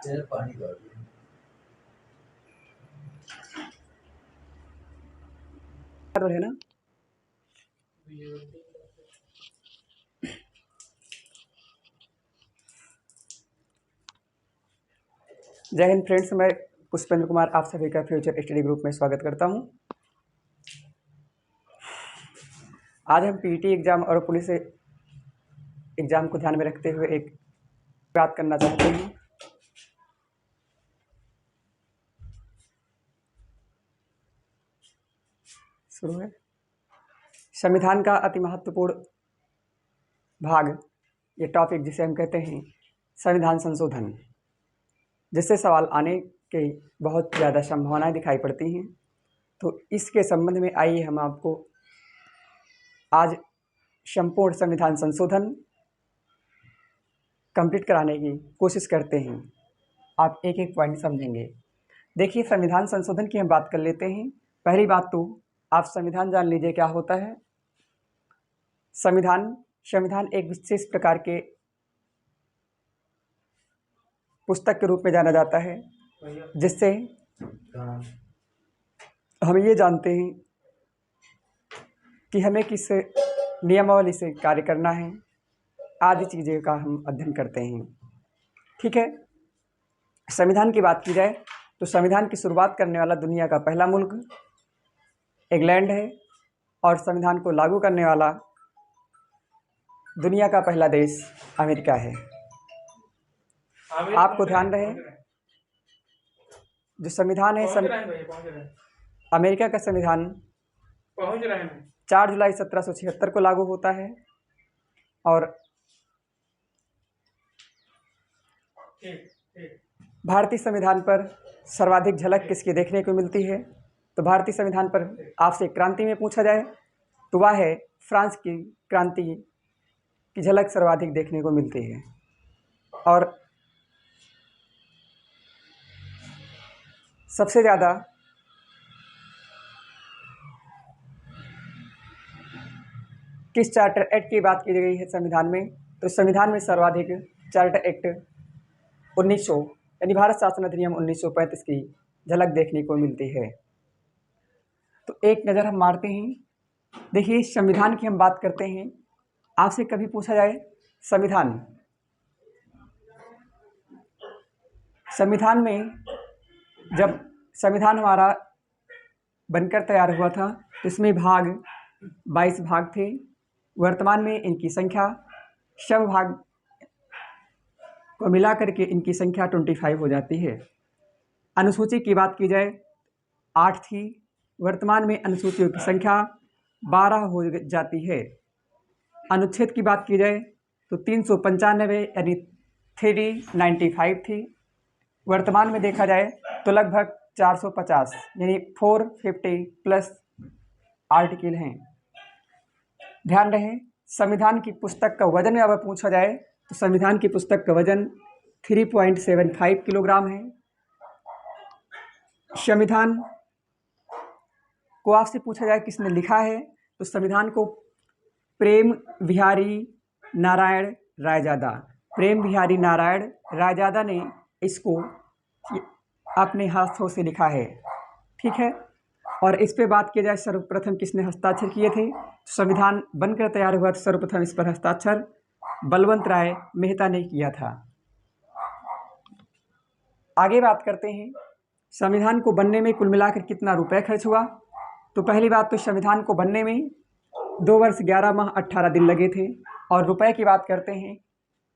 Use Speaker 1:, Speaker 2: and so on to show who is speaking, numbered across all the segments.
Speaker 1: पानी भर
Speaker 2: है ना। जय हिंद फ्रेंड्स, मैं पुष्पेंद्र कुमार आप सभी का फ्यूचर स्टडी ग्रुप में स्वागत करता हूं। आज हम पीटी एग्जाम और पुलिस एग्जाम को ध्यान में रखते हुए एक बात करना चाहते हैं। शुरू है। संविधान का अति महत्वपूर्ण भाग, ये टॉपिक जिसे हम कहते हैं संविधान संशोधन, जिससे सवाल आने की बहुत ज़्यादा संभावनाएं दिखाई पड़ती हैं। तो इसके संबंध में आइए हम आपको आज संपूर्ण संविधान संशोधन कंप्लीट कराने की कोशिश करते हैं। आप एक एक पॉइंट समझेंगे। देखिए, संविधान संशोधन की हम बात कर लेते हैं। पहली बात तो आप संविधान जान लीजिए क्या होता है। संविधान एक विशेष प्रकार के पुस्तक के रूप में जाना जाता है, जिससे हम ये जानते हैं कि हमें किस नियमावली से कार्य करना है, आदि चीज़ें का हम अध्ययन करते हैं। ठीक है। संविधान की बात की जाए तो संविधान की शुरुआत करने वाला दुनिया का पहला मुल्क इंग्लैंड है, और संविधान को लागू करने वाला दुनिया का पहला देश अमेरिका है। आपको ध्यान रहे, जो संविधान है अमेरिका का संविधान 4 जुलाई 1776 को लागू होता है। और भारतीय संविधान पर सर्वाधिक झलक किसकी देखने को मिलती है? तो भारतीय संविधान पर आपसे क्रांति में पूछा जाए तो वह है फ्रांस की क्रांति की झलक सर्वाधिक देखने को मिलती है। और सबसे ज़्यादा किस चार्टर एक्ट की बात की गई है संविधान में? तो संविधान में सर्वाधिक चार्टर एक्ट 1900 यानी भारत शासन अधिनियम 1935 की झलक देखने को मिलती है। तो एक नज़र हम मारते हैं। देखिए, संविधान की हम बात करते हैं। आपसे कभी पूछा जाए संविधान में जब संविधान हमारा बनकर तैयार हुआ था तो इसमें 22 भाग थे। वर्तमान में इनकी संख्या सब भाग को मिला करके इनकी संख्या 25 हो जाती है। अनुसूची की बात की जाए 8 थी, वर्तमान में अनुसूचियों की संख्या 12 हो जाती है। अनुच्छेद की बात की जाए तो 395 यानी 395 थी, वर्तमान में देखा जाए तो लगभग 450 यानी 450 प्लस आर्टिकल हैं। ध्यान रहे, संविधान की पुस्तक का वजन अगर पूछा जाए तो संविधान की पुस्तक का वजन 3.75 किलोग्राम है। संविधान को आपसे पूछा जाए किसने लिखा है तो संविधान को प्रेम बिहारी नारायण रायजादा ने इसको अपने हाथों से लिखा है। ठीक है। और इस पे बात की जाए सर्वप्रथम किसने हस्ताक्षर किए थे, संविधान बनकर तैयार हुआ तो सर्वप्रथम इस पर हस्ताक्षर बलवंत राय मेहता ने किया था। आगे बात करते हैं संविधान को बनने में कुल मिलाकर कितना रुपए खर्च हुआ। तो पहली बात तो संविधान को बनने में 2 वर्ष 11 माह 18 दिन लगे थे। और रुपए की बात करते हैं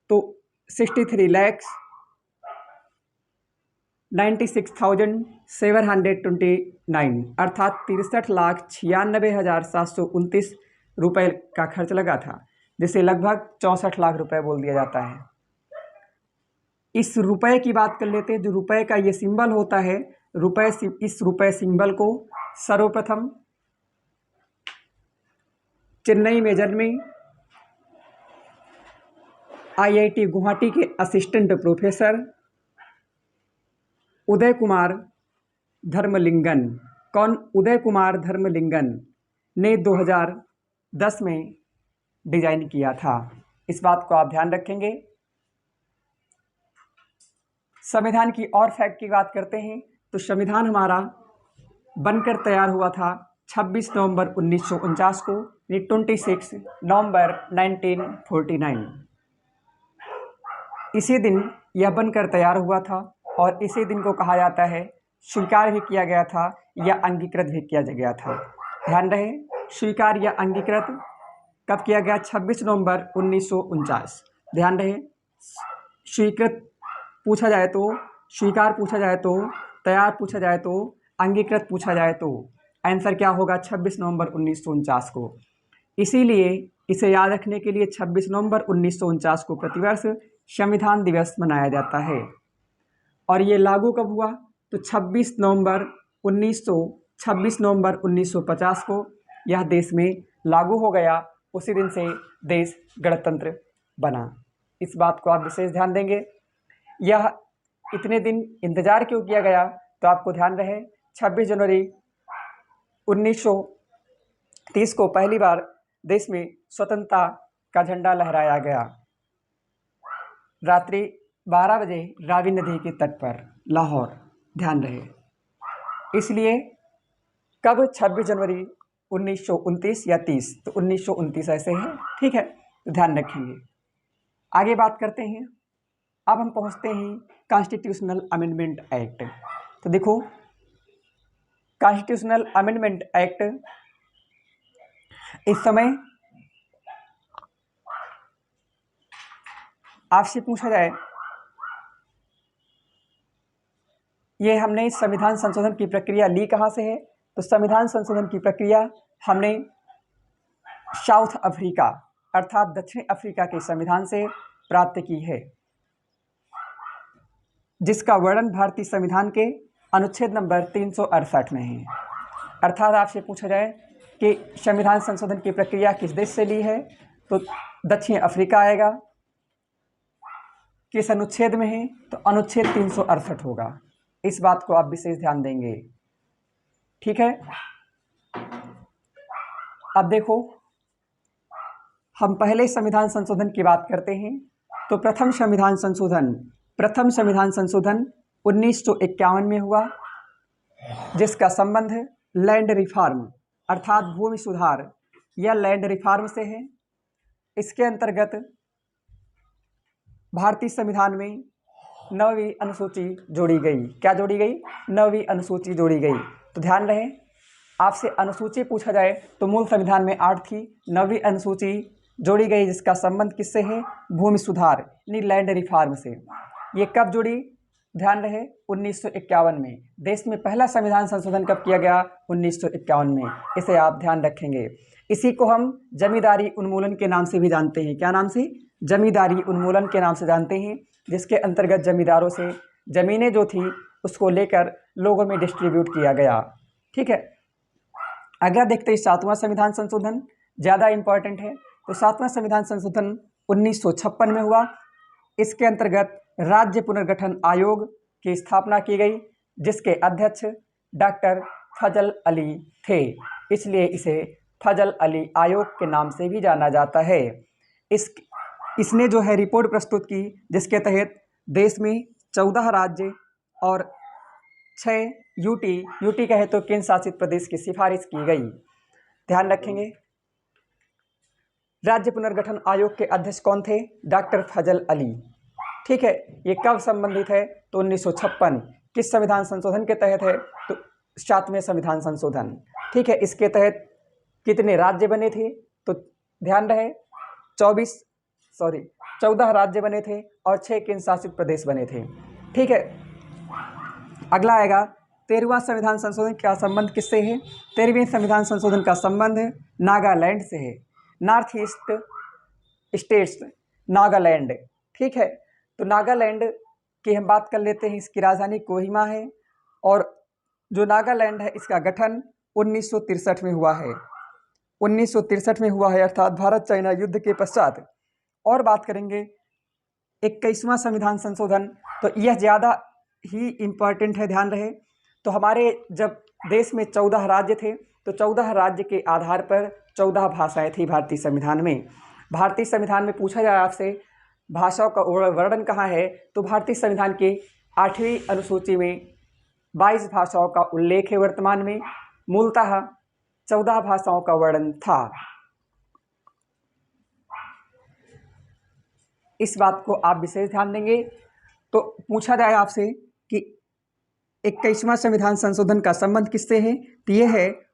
Speaker 2: तो 63,96,729 अर्थात 63,96,729 रुपये का खर्च लगा था, जिसे लगभग 64 लाख रुपए बोल दिया जाता है। इस रुपए की बात कर लेते हैं। जो रुपए का ये सिंबल होता है, इस रुपए सिंबल को सर्वप्रथम चेन्नई में जन्मे IIT गुवाहाटी के असिस्टेंट प्रोफेसर उदय कुमार धर्मलिंगन ने 2010 में डिजाइन किया था। इस बात को आप ध्यान रखेंगे। संविधान की और फैक्ट की बात करते हैं तो संविधान हमारा बनकर तैयार हुआ था 26 नवंबर 1949 को, 26 नवंबर 1949। इसी दिन यह बनकर तैयार हुआ था और इसी दिन को कहा जाता है स्वीकार भी किया गया था या अंगीकृत भी किया गया था। ध्यान रहे, स्वीकार या अंगीकृत कब किया गया? 26 नवंबर 1949। ध्यान रहे, स्वीकृत पूछा जाए तो, स्वीकार पूछा जाए तो, तैयार पूछा जाए तो, अंगीकृत पूछा जाए तो आंसर क्या होगा? 26 नवंबर 1949 को। इसीलिए इसे याद रखने के लिए 26 नवंबर 1949 को प्रतिवर्ष संविधान दिवस मनाया जाता है। और ये लागू कब हुआ? तो 26 नवंबर 1950 को यह देश में लागू हो गया। उसी दिन से देश गणतंत्र बना। इस बात को आप विशेष ध्यान देंगे। यह इतने दिन इंतजार क्यों किया गया? तो आपको ध्यान रहे 26 जनवरी 1930 को पहली बार देश में स्वतंत्रता का झंडा लहराया गया। रात्रि 12 बजे रावी नदी के तट पर, लाहौर। ध्यान रहे, इसलिए कब 26 जनवरी 1929 या 30? तो 1929 ऐसे है, ठीक है, तो ध्यान रखेंगे। आगे बात करते हैं। अब हम पहुंचते हैं कॉन्स्टिट्यूशनल अमेंडमेंट एक्ट। तो देखो, कॉन्स्टिट्यूशनल अमेंडमेंट एक्ट इस समय आपसे पूछा जाए, ये हमने संविधान संशोधन की प्रक्रिया ली कहाँ से है? तो संविधान संशोधन की प्रक्रिया हमने साउथ अफ्रीका अर्थात दक्षिण अफ्रीका के संविधान से प्राप्त की है, जिसका वर्णन भारतीय संविधान के अनुच्छेद नंबर 368 में है। अर्थात आपसे पूछा जाए कि संविधान संशोधन की प्रक्रिया किस देश से ली है? तो दक्षिण अफ्रीका आएगा। किस अनुच्छेद में है? तो अनुच्छेद 368 होगा। इस बात को आप विशेष ध्यान देंगे, ठीक है। अब देखो, हम पहले संविधान संशोधन की बात करते हैं। तो प्रथम संविधान संशोधन 1951 में हुआ, जिसका संबंध लैंड रिफॉर्म अर्थात भूमि सुधार या लैंड रिफॉर्म से है। इसके अंतर्गत भारतीय संविधान में 9वीं अनुसूची जोड़ी गई। क्या जोड़ी गई? 9वीं अनुसूची जोड़ी गई। तो ध्यान रहे, आपसे अनुसूची पूछा जाए तो मूल संविधान में 8 थी, 9वीं अनुसूची जोड़ी गई, जिसका संबंध किससे है? भूमि सुधार यानी लैंड रिफॉर्म से। ये कब जुड़ी? ध्यान रहे, 1951 में। देश में पहला संविधान संशोधन कब किया गया? 1951 में। इसे आप ध्यान रखेंगे। इसी को हम जमींदारी उन्मूलन के नाम से भी जानते हैं। क्या नाम से? जमींदारी उन्मूलन के नाम से जानते हैं, जिसके अंतर्गत जमींदारों से ज़मीनें जो थी उसको लेकर लोगों में डिस्ट्रीब्यूट किया गया, ठीक है। अगला देखते हैं 7वां संविधान संशोधन, ज़्यादा इम्पॉर्टेंट है। तो 7वां संविधान संशोधन 1956 में हुआ। इसके अंतर्गत राज्य पुनर्गठन आयोग की स्थापना की गई, जिसके अध्यक्ष डॉक्टर फजल अली थे, इसलिए इसे फजल अली आयोग के नाम से भी जाना जाता है। इसने जो है रिपोर्ट प्रस्तुत की, जिसके तहत देश में 14 राज्य और 6 यूटी कहे तो केंद्र शासित प्रदेश की सिफारिश की गई। ध्यान रखेंगे, राज्य पुनर्गठन आयोग के अध्यक्ष कौन थे? डॉक्टर फजल अली, ठीक है। ये कब संबंधित है? तो 1956। किस संविधान संशोधन के तहत है? तो 7वें संविधान संशोधन, ठीक है। इसके तहत कितने राज्य बने थे? तो ध्यान रहे 14 राज्य बने थे और 6 केंद्र शासित प्रदेश बने थे, ठीक है। अगला आएगा 13वां संविधान संशोधन का संबंध किससे है? 13वें संविधान संशोधन का संबंध नागालैंड से है। नॉर्थ ईस्ट स्टेट्स नागालैंड, ठीक है। तो नागालैंड की हम बात कर लेते हैं। इसकी राजधानी कोहिमा है और जो नागालैंड है इसका गठन 1963 में हुआ है। 1963 में हुआ है, अर्थात भारत चाइना युद्ध के पश्चात। और बात करेंगे 21वां संविधान संशोधन, तो यह ज़्यादा ही इम्पॉर्टेंट है, ध्यान रहे। तो हमारे जब देश में 14 राज्य थे, तो 14 राज्य के आधार पर 14 भाषाएं थी भारतीय संविधान में। भारतीय संविधान में पूछा जाए आपसे भाषाओं का वर्णन कहाँ है, तो भारतीय संविधान के 8वीं अनुसूची में 22 भाषाओं का उल्लेख है। वर्तमान में मूलतः 14 भाषाओं का वर्णन था। इस बात को आप विशेष ध्यान देंगे। तो पूछा जाए आपसे कि 21वां संविधान संशोधन का संबंध किससे है, तो ये है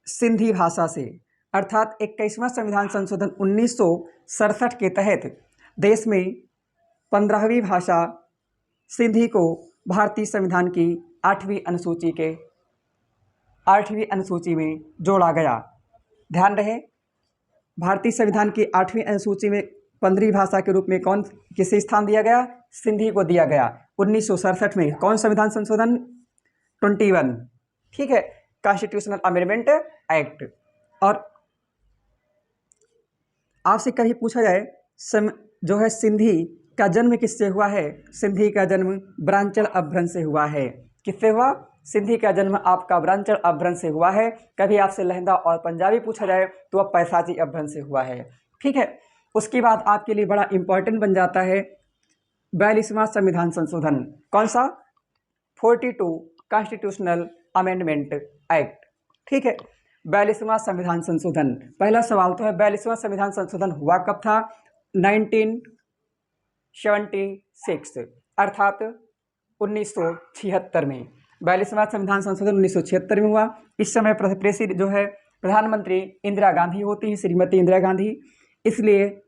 Speaker 2: सिंधी भाषा से। अर्थात 21वां संविधान संशोधन 1967 के तहत देश में 15वीं भाषा सिंधी को भारतीय संविधान की 8वीं अनुसूची में जोड़ा गया। ध्यान रहे, भारतीय संविधान की 8वीं अनुसूची में 15वीं भाषा के रूप में कौन किसे स्थान दिया गया, सिंधी को दिया गया। 1967 में कौन संविधान संशोधन 21, ठीक है, कॉन्स्टिट्यूशनल अमेंडमेंट एक्ट। और आपसे कभी पूछा जाए जो है सिंधी का जन्म किससे हुआ है, सिंधी का जन्म ब्रांचल अपभ्रंश से हुआ है। किससे हुआ, सिंधी का जन्म आपका ब्रांचल अपभ्रंश से हुआ है। कभी आपसे लहंदा और पंजाबी पूछा जाए तो वह पैसाजी अपभ्रंश से हुआ है, ठीक है। उसके बाद आपके लिए बड़ा इंपॉर्टेंट बन जाता है 42वां संविधान संशोधन। कौन सा, 42 कॉन्स्टिट्यूशनल अमेंडमेंट एक्ट, ठीक है। 42वां संविधान संशोधन, पहला सवाल तो है 42वां संविधान संशोधन हुआ कब था, 1976 अर्थात 1976 में। 42वां संविधान संशोधन 1976 में हुआ। इस समय जो है प्रधानमंत्री इंदिरा गांधी होती हैं, श्रीमती इंदिरा गांधी। इसलिए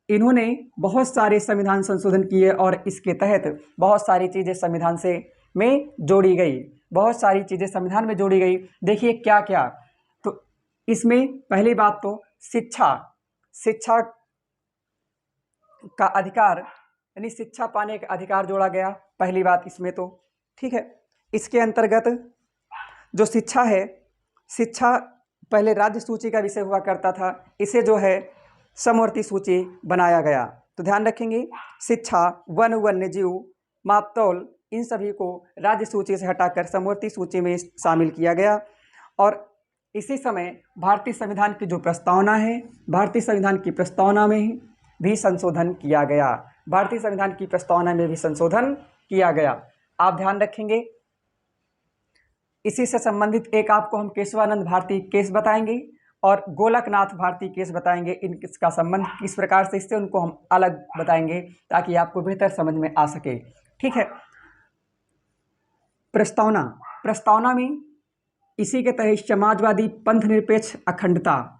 Speaker 2: इन्होंने बहुत सारे संविधान संशोधन किए और इसके तहत बहुत सारी चीज़ें संविधान में जोड़ी गई, बहुत सारी चीज़ें संविधान में जोड़ी गई। देखिए क्या क्या, तो इसमें पहली बात तो शिक्षा का अधिकार यानी शिक्षा पाने का अधिकार जोड़ा गया, पहली बात इसमें तो, ठीक है। इसके अंतर्गत जो शिक्षा है, शिक्षा पहले राज्य सूची का विषय हुआ करता था, इसे जो है समवर्ती सूची बनाया गया। तो ध्यान रखेंगे, शिक्षा, वन, वन्यजीव, मापतौल, इन सभी को राज्य सूची से हटाकर समवर्ती सूची में शामिल किया गया। और इसी समय भारतीय संविधान की जो प्रस्तावना है, भारतीय संविधान की प्रस्तावना में भी संशोधन किया गया, भारतीय संविधान की प्रस्तावना में भी संशोधन किया गया। आप ध्यान रखेंगे। इसी से संबंधित एक आपको हम केशवानंद भारती केस बताएंगे और गोलकनाथ भारती केस बताएंगे। इनका संबंध किस प्रकार से, इससे उनको हम अलग बताएंगे ताकि आपको बेहतर समझ में आ सके, ठीक है। प्रस्तावना में इसी के तहत समाजवादी पंथ निरपेक्ष अखंडता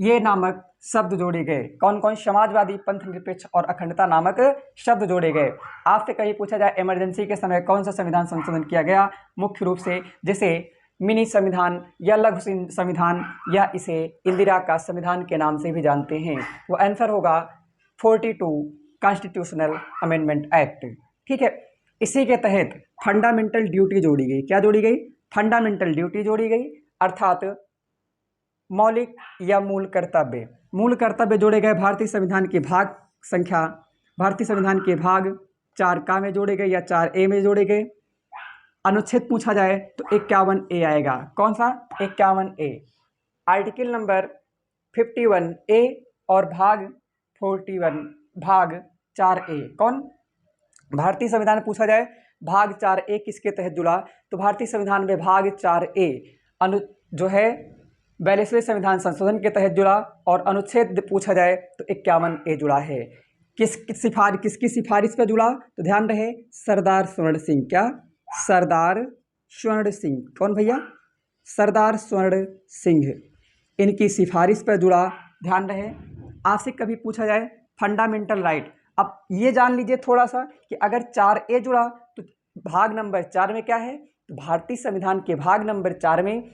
Speaker 2: ये नामक शब्द जोड़े गए। कौन कौन, समाजवादी पंथ निरपेक्ष और अखंडता नामक शब्द जोड़े गए। आपसे कहीं पूछा जाए इमरजेंसी के समय कौन सा संविधान संशोधन किया गया, मुख्य रूप से जैसे मिनी संविधान या लघु संविधान या इसे इंदिरा का संविधान के नाम से भी जानते हैं, वो आंसर होगा 42 कॉन्स्टिट्यूशनल अमेंडमेंट एक्ट, ठीक है। इसी के तहत फंडामेंटल ड्यूटी जोड़ी गई। क्या जोड़ी गई, फंडामेंटल ड्यूटी जोड़ी गई, अर्थात मौलिक या मूल कर्तव्य जोड़े गए। भारतीय संविधान के भाग संख्या, भारतीय संविधान के भाग 4 में जोड़े गए या 4A में जोड़े गए। अनुच्छेद पूछा जाए तो 51A आएगा। कौन सा, 51A। आर्टिकल नंबर 51A और भाग 41 भाग 4A। कौन, भारतीय संविधान पूछा जाए भाग 4A किसके तहत जुड़ा, तो भारतीय संविधान में भाग 4A जो है 42वें संविधान संशोधन के तहत जुड़ा। और अनुच्छेद पूछा जाए तो 51A जुड़ा है। किसकी सिफारिश पर जुड़ा, तो ध्यान रहे सरदार स्वर्ण सिंह। क्या, सरदार स्वर्ण सिंह। कौन भैया, सरदार स्वर्ण सिंह, इनकी सिफारिश पर जुड़ा। ध्यान रहे, आपसे कभी पूछा जाए फंडामेंटल राइट, अब ये जान लीजिए थोड़ा सा कि अगर 4A जुड़ा तो भाग नंबर 4 में क्या है, तो भारतीय संविधान के भाग नंबर 4 में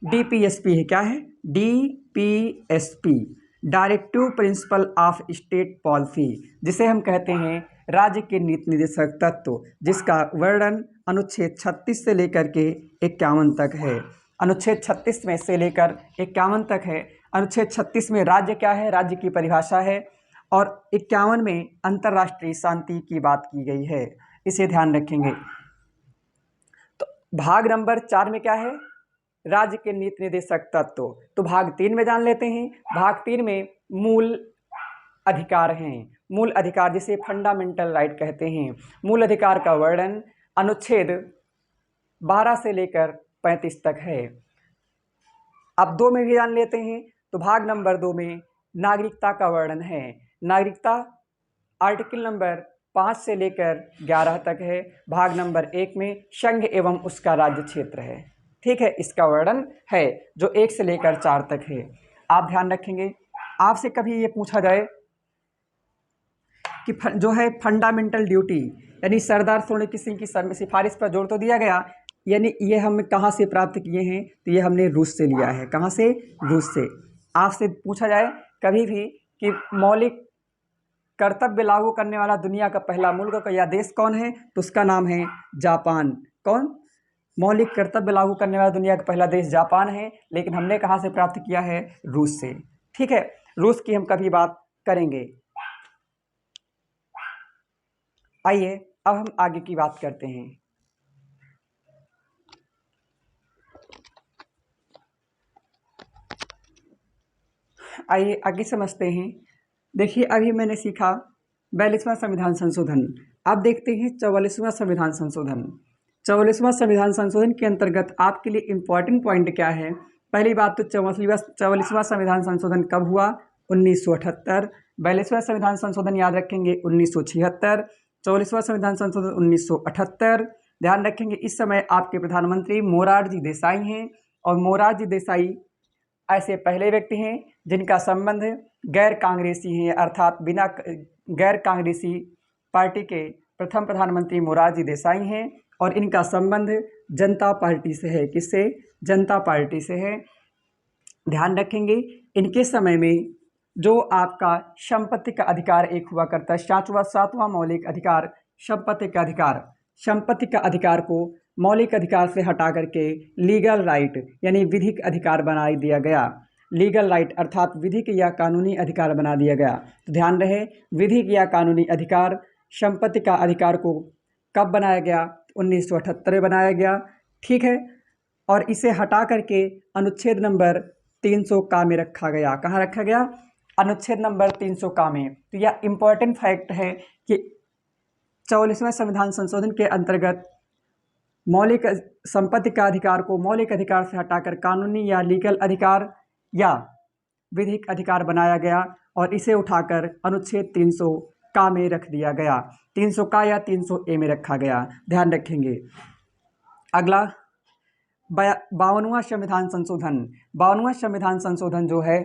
Speaker 2: DPSP है। क्या है, DPSP, directive principle of state policy, जिसे हम कहते हैं राज्य के नीति निर्देशक तत्व, जिसका वर्णन अनुच्छेद 36 से लेकर के 51 तक है। अनुच्छेद 36 में से लेकर 51 तक है। अनुच्छेद 36 में राज्य क्या है, राज्य की परिभाषा है, और 51 में अंतर्राष्ट्रीय शांति की बात की गई है। इसे ध्यान रखेंगे। तो भाग नंबर 4 में क्या है, राज्य के नीति निर्देशक तत्व। तो भाग 3 में जान लेते हैं। भाग 3 में मूल अधिकार हैं। मूल अधिकार जिसे फंडामेंटल राइट कहते हैं, मूल अधिकार का वर्णन अनुच्छेद 12 से लेकर 35 तक है। अब 2 में भी जान लेते हैं। तो भाग नंबर 2 में नागरिकता का वर्णन है। नागरिकता आर्टिकल नंबर 5 से लेकर 11 तक है। भाग नंबर 1 में संघ एवं उसका राज्य क्षेत्र है। ठीक है, इसका वर्णन है जो 1 से लेकर 4 तक है। आप ध्यान रखेंगे, आपसे कभी ये पूछा जाए कि जो है फंडामेंटल ड्यूटी यानी सरदार सोलंकी सिंह की सिफारिश पर जोर तो दिया गया, यानी ये हम कहाँ से प्राप्त किए हैं, तो ये हमने रूस से लिया है। कहाँ से? रूस से। आपसे पूछा जाए कभी भी कि मौलिक कर्तव्य लागू करने वाला दुनिया का पहला मुल्क या देश कौन है, तो उसका नाम है जापान। कौन? मौलिक कर्तव्य लागू करने वाला दुनिया का पहला देश जापान है, लेकिन हमने कहाँ से प्राप्त किया है? रूस से। ठीक है, रूस की हम कभी बात करेंगे। आइए अब हम आगे की बात करते हैं। आइए आगे समझते हैं। देखिए, अभी मैंने सीखा 42वां संविधान संशोधन। अब देखते हैं 44वां संविधान संशोधन। 44वां संविधान संशोधन के अंतर्गत आपके लिए इम्पॉर्टेंट पॉइंट क्या है? पहली बात तो 44वां संविधान संशोधन कब हुआ? 1978। 42वां संविधान संशोधन याद रखेंगे 1976। 44वां संविधान संशोधन 1978। ध्यान रखेंगे इस समय आपके प्रधानमंत्री मोरारजी देसाई हैं, और मोरारजी देसाई ऐसे पहले व्यक्ति हैं जिनका संबंध गैर कांग्रेसी हैं, अर्थात बिना गैर कांग्रेसी पार्टी के प्रथम प्रधानमंत्री मोरारजी देसाई हैं, और इनका संबंध जनता पार्टी से है। किससे? जनता पार्टी से है। ध्यान रखेंगे इनके समय में जो आपका संपत्ति का अधिकार एक हुआ करता है, सातवां मौलिक अधिकार संपत्ति का अधिकार, संपत्ति का अधिकार को मौलिक अधिकार से हटा करके लीगल राइट यानी विधिक अधिकार बना दिया गया। लीगल राइट अर्थात विधिक या कानूनी अधिकार बना दिया गया। तो ध्यान रहे, विधिक या कानूनी अधिकार संपत्ति का अधिकार को कब बनाया गया? 1978 में बनाया गया। ठीक है, और इसे हटा करके अनुच्छेद नंबर 300 का में रखा गया। कहाँ रखा गया? अनुच्छेद नंबर 300 का में। तो यह इम्पोर्टेंट फैक्ट है कि 44वें संविधान संशोधन के अंतर्गत मौलिक संपत्ति का अधिकार को मौलिक अधिकार से हटाकर कानूनी या लीगल अधिकार या विधिक अधिकार बनाया गया, और इसे उठाकर अनुच्छेद 300 का में रख दिया गया। 300 का या 300A में रखा गया। ध्यान रखेंगे। अगला 52वां संविधान संशोधन। 52वां संविधान संशोधन जो है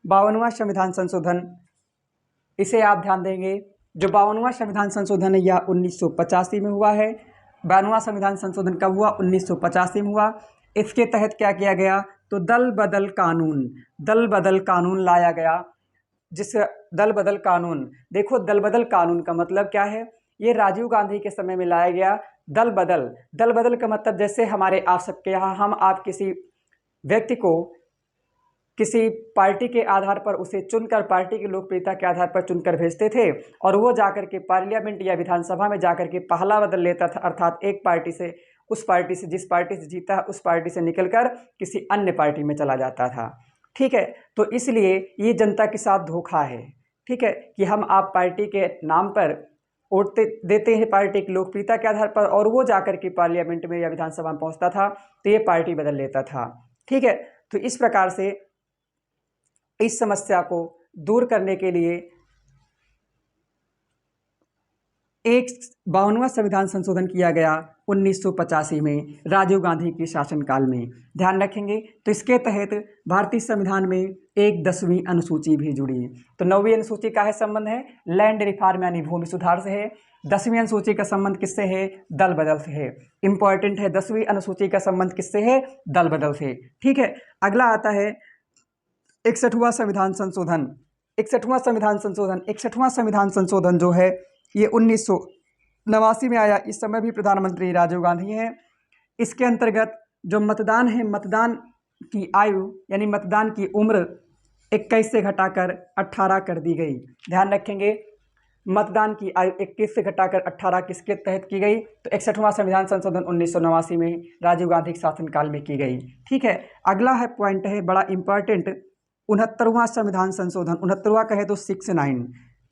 Speaker 2: 52वां संविधान संशोधन, इसे आप ध्यान देंगे। जो 52वां संविधान संशोधन है यह 1985 में हुआ है। 52वां संविधान संशोधन कब हुआ? 1985 में हुआ। इसके तहत क्या किया गया? तो दल बदल कानून लाया गया। जिस दल बदल कानून, देखो दल बदल कानून का मतलब क्या है? ये राजीव गांधी के समय में लाया गया। दल बदल का मतलब जैसे हमारे आप सबके यहाँ हम आप किसी व्यक्ति को किसी पार्टी के आधार पर उसे चुनकर, पार्टी की लोकप्रियता के आधार पर चुनकर भेजते थे, और वो जाकर के पार्लियामेंट या विधानसभा में जाकर के पहला बदल लेता था, अर्थात एक पार्टी से, उस पार्टी से, जिस पार्टी से जीता उस पार्टी से निकलकर किसी अन्य पार्टी में चला जाता था। ठीक है, तो इसलिए ये जनता के साथ धोखा है। ठीक है, कि हम आप पार्टी के नाम पर वोट देते हैं पार्टी की लोकप्रियता के आधार पर, और वो जाकर के पार्लियामेंट में या विधानसभा में पहुंचता था तो ये पार्टी बदल लेता था। ठीक है, तो इस प्रकार से इस समस्या को दूर करने के लिए एक 52वां संविधान संशोधन किया गया 1985 में राजीव गांधी के शासनकाल में। ध्यान रखेंगे, तो इसके तहत भारतीय संविधान में एक 10वीं अनुसूची भी जुड़ी। तो 9वीं अनुसूची का है संबंध है लैंड रिफॉर्म यानी भूमि सुधार से है। 10वीं अनुसूची का संबंध किससे है? दल बदल से है। इंपॉर्टेंट है, 10वीं अनुसूची का संबंध किससे है? दल बदल से। ठीक है, अगला आता है 61वां संविधान संशोधन। 61वां संविधान संशोधन, 61वां संविधान संशोधन जो है ये 1989 में आया। इस समय भी प्रधानमंत्री राजीव गांधी हैं। इसके अंतर्गत जो मतदान है, मतदान की आयु यानी मतदान की उम्र 21 से घटाकर 18 कर दी गई। ध्यान रखेंगे, मतदान की आयु 21 से घटाकर 18 किसके तहत की गई? तो 61वां संविधान संशोधन 1989 में राजीव गांधी के शासनकाल में की गई। ठीक है, अगला है पॉइंट है बड़ा इंपॉर्टेंट 69वां संविधान संशोधन, 69वां कहे तो 69,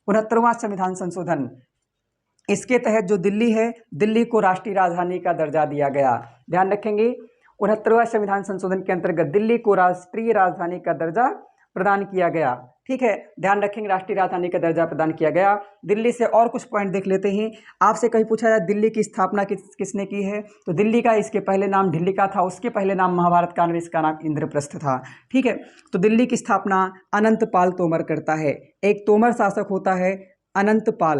Speaker 2: 69वां संविधान संशोधन, इसके तहत जो दिल्ली है, दिल्ली को राष्ट्रीय राजधानी का दर्जा दिया गया। ध्यान रखेंगे, 69वां संविधान संशोधन के अंतर्गत दिल्ली को राष्ट्रीय राजधानी का दर्जा प्रदान किया गया। ठीक है, ध्यान रखेंगे, राष्ट्रीय राजधानी का दर्जा प्रदान किया गया। दिल्ली से और कुछ पॉइंट देख लेते हैं। आपसे कहीं पूछा जाए दिल्ली की स्थापना किसने की है, तो दिल्ली का इसके पहले नाम ढिल्ली का था, उसके पहले नाम महाभारत काल में इसका नाम इंद्रप्रस्थ था। ठीक है, तो दिल्ली की स्थापना अनंतपाल तोमर करता है। एक तोमर शासक होता है अनंतपाल,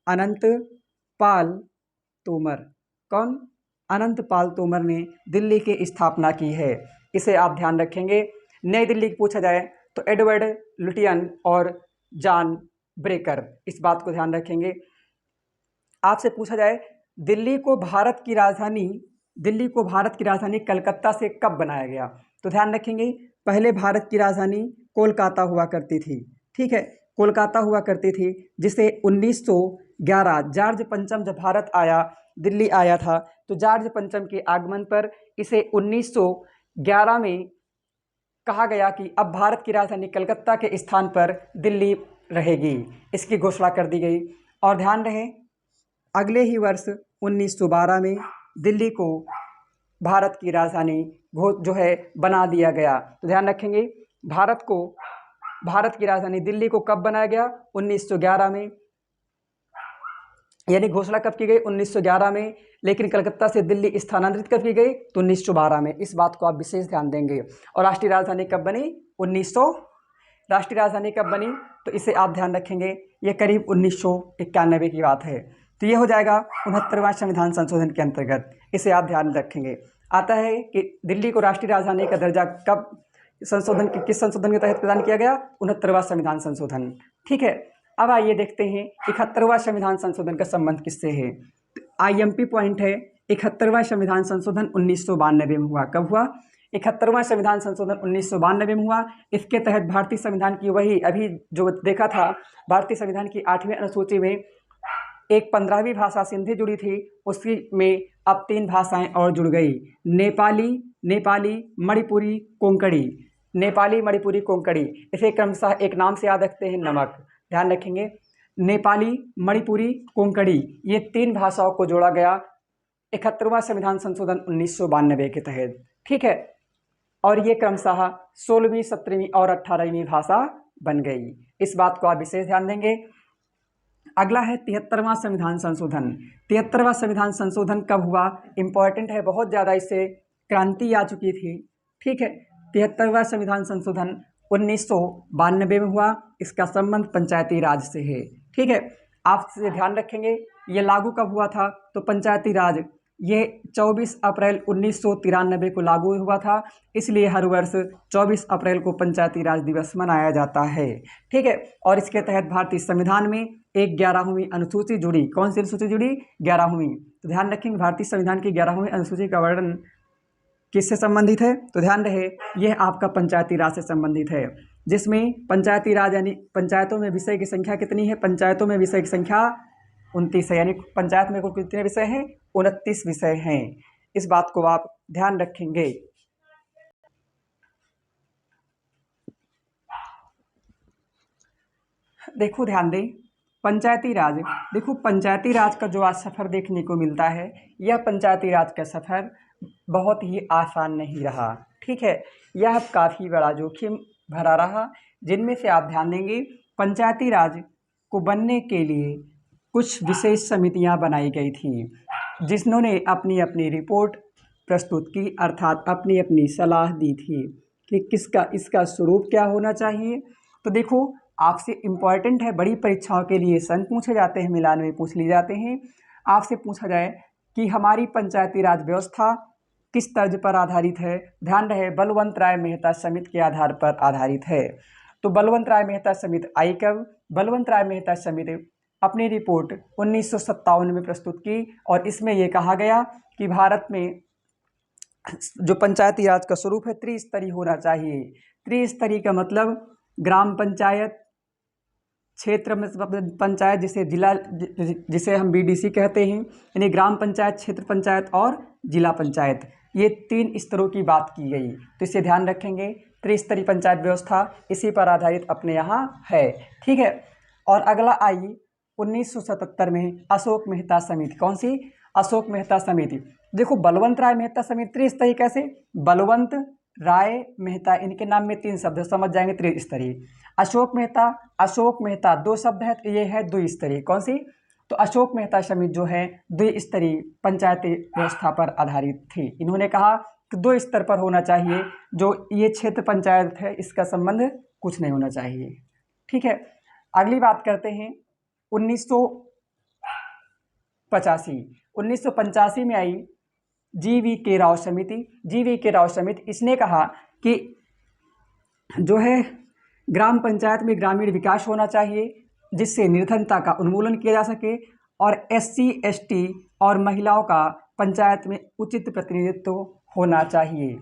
Speaker 2: अनंतपाल तोमर। कौन? अनंतपाल तोमर ने दिल्ली की स्थापना की है, इसे आप ध्यान रखेंगे। नई दिल्ली पूछा जाए तो एडवर्ड लुटियन और जॉन ब्रेकर, इस बात को ध्यान रखेंगे। आपसे पूछा जाए दिल्ली को भारत की राजधानी कलकत्ता से कब बनाया गया, तो ध्यान रखेंगे पहले भारत की राजधानी कोलकाता हुआ करती थी। ठीक है, कोलकाता हुआ करती थी, जिसे 1911 जॉर्ज पंचम जब भारत आया, दिल्ली आया था, तो जॉर्ज पंचम के आगमन पर इसे 1911 में कहा गया कि अब भारत की राजधानी कलकत्ता के स्थान पर दिल्ली रहेगी, इसकी घोषणा कर दी गई। और ध्यान रहे अगले ही वर्ष 1912 में दिल्ली को भारत की राजधानी जो है बना दिया गया। तो ध्यान रखेंगे भारत की राजधानी दिल्ली को कब बनाया गया, 1911 में, यानी घोषणा कब की गई, 1911 में। लेकिन कलकत्ता से दिल्ली स्थानांतरित कब की गई, तो 1912 में। इस बात को आप विशेष ध्यान देंगे। और राष्ट्रीय राजधानी कब बनी, राष्ट्रीय राजधानी कब बनी, तो इसे आप ध्यान रखेंगे, ये करीब 1991 की बात है। तो ये हो जाएगा 69वां संविधान संशोधन के अंतर्गत, इसे आप ध्यान रखेंगे। आता है कि दिल्ली को राष्ट्रीय राजधानी का दर्जा कब किस संशोधन के तहत प्रदान किया गया, 69वां संविधान संशोधन। ठीक है, अब आइए देखते हैं 71वां संविधान संशोधन का संबंध किससे है। IMP पॉइंट है, 71वां संविधान संशोधन 1992 में हुआ। कब हुआ, 71वां संविधान संशोधन 1992 में हुआ। इसके तहत भारतीय संविधान की वही अभी जो देखा था, भारतीय संविधान की 8वीं अनुसूची में एक 15वीं भाषा सिंधी जुड़ी थी, उसी में अब 3 भाषाएं और जुड़ गई, नेपाली, मणिपुरी, कोंकणी। नेपाली, मणिपुरी, कोंकणी, इसे क्रमशः एक नाम से याद रखते हैं, नमक। ध्यान रखेंगे, नेपाली, मणिपुरी, कोंकणी, ये 3 भाषाओं को जोड़ा गया 71वां संविधान संशोधन 1992 के तहत। ठीक है, और ये क्रमशः 16वीं, 17वीं और 18वीं भाषा बन गई। इस बात को आप विशेष ध्यान देंगे। अगला है 73वां संविधान संशोधन। 73वां संविधान संशोधन कब हुआ, इंपॉर्टेंट है, बहुत ज़्यादा इससे क्रांति आ चुकी थी। ठीक है, 73वां संविधान संशोधन 1992 में हुआ। इसका संबंध पंचायती राज से है। ठीक है, आपसे ध्यान रखेंगे, ये लागू कब हुआ था, तो पंचायती राज ये 24 अप्रैल 1993 को लागू हुआ था, इसलिए हर वर्ष 24 अप्रैल को पंचायती राज दिवस मनाया जाता है। ठीक है, और इसके तहत भारतीय संविधान में एक 11वीं अनुसूची जुड़ी। कौन सी अनुसूची जुड़ी, 11वीं। तो ध्यान रखेंगे भारतीय संविधान की 11वीं अनुसूची का वर्णन किससे संबंधित है, तो ध्यान रहे यह आपका पंचायती राज से संबंधित है, जिसमें पंचायती राज यानी पंचायतों में विषय की संख्या कितनी है, पंचायतों में विषय की संख्या 29 है, यानी पंचायत में कुल कितने विषय हैं, 29 विषय हैं। इस बात को आप ध्यान रखेंगे। देखो ध्यान दें, पंचायती राज, देखो पंचायती राज का जो आज सफ़र देखने को मिलता है, यह पंचायती राज का सफ़र बहुत ही आसान नहीं रहा। ठीक है, यह काफ़ी बड़ा जोखिम भरा रहा, जिनमें से आप ध्यान देंगे पंचायती राज को बनने के लिए कुछ विशेष समितियां बनाई गई थी, जिन्होंने अपनी अपनी रिपोर्ट प्रस्तुत की, अर्थात अपनी अपनी सलाह दी थी कि इसका स्वरूप क्या होना चाहिए। तो देखो आपसे इम्पॉर्टेंट है, बड़ी परीक्षाओं के लिए सन पूछे जाते हैं, मिलान में पूछ लिए जाते हैं। आपसे पूछा जाए कि हमारी पंचायती राज व्यवस्था किस तर्ज पर आधारित है, ध्यान रहे बलवंत राय मेहता समिति के आधार पर आधारित है। तो बलवंत राय मेहता समिति आई कब, बलवंत राय मेहता समिति अपनी रिपोर्ट 1957 में प्रस्तुत की, और इसमें यह कहा गया कि भारत में जो पंचायती राज का स्वरूप है त्रिस्तरीय होना चाहिए। त्रिस्तरीय का मतलब ग्राम पंचायत, क्षेत्र में पंचायत जिसे हम BDC कहते हैं, यानी ग्राम पंचायत, क्षेत्र पंचायत और जिला पंचायत, ये 3 स्तरों की बात की गई। तो इसे ध्यान रखेंगे त्रिस्तरीय पंचायत व्यवस्था इसी पर आधारित अपने यहाँ है। ठीक है। और अगला आई 1977 में अशोक मेहता समिति। कौन सी? अशोक मेहता समिति। देखो बलवंत राय मेहता समिति त्रिस्तरीय कैसे? बलवंत राय मेहता, इनके नाम में 3 शब्द समझ जाएंगे, त्रिस्तरीय। अशोक मेहता 2 शब्द है तो ये है द्विस्तरीय। कौन सी? तो अशोक मेहता समिति जो है द्विस्तरीय पंचायती व्यवस्था पर आधारित थी। इन्होंने कहा कि 2 स्तर पर होना चाहिए, जो ये क्षेत्र पंचायत है इसका संबंध कुछ नहीं होना चाहिए। ठीक है। अगली बात करते हैं 1985 में आई GV राव समिति। GV राव समिति, इसने कहा कि जो है ग्राम पंचायत में ग्रामीण विकास होना चाहिए जिससे निर्धनता का उन्मूलन किया जा सके और SC ST और महिलाओं का पंचायत में उचित प्रतिनिधित्व होना चाहिए।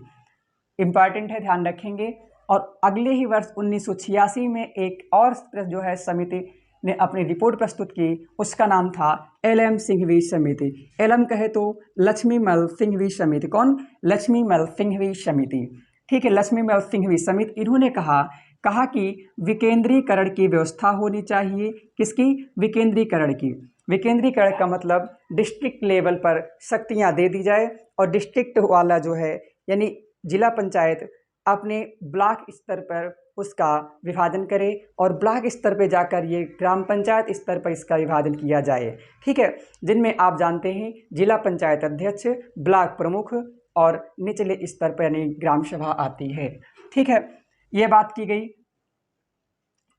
Speaker 2: इम्पॉर्टेंट है, ध्यान रखेंगे। और अगले ही वर्ष 1986 में एक और जो है समिति ने अपनी रिपोर्ट प्रस्तुत की, उसका नाम था LM सिंघवी समिति। LM कहे तो लक्ष्मीमल सिंघवी समिति। कौन? लक्ष्मीमल सिंघवी समिति। ठीक है। लक्ष्मीमल सिंघवी समिति, इन्होंने कहा कि विकेंद्रीकरण की व्यवस्था होनी चाहिए। किसकी? विकेंद्रीकरण की। विकेंद्रीकरण का मतलब डिस्ट्रिक्ट लेवल पर शक्तियां दे दी जाए और डिस्ट्रिक्ट वाला जो है यानी जिला पंचायत अपने ब्लॉक स्तर पर उसका विभाजन करे और ब्लॉक स्तर पर जाकर ये ग्राम पंचायत स्तर पर इसका विभाजन किया जाए। ठीक है। जिनमें आप जानते हैं जिला पंचायत अध्यक्ष, ब्लॉक प्रमुख और निचले स्तर पर यानी ग्राम सभा आती है। ठीक है। ये बात की गई।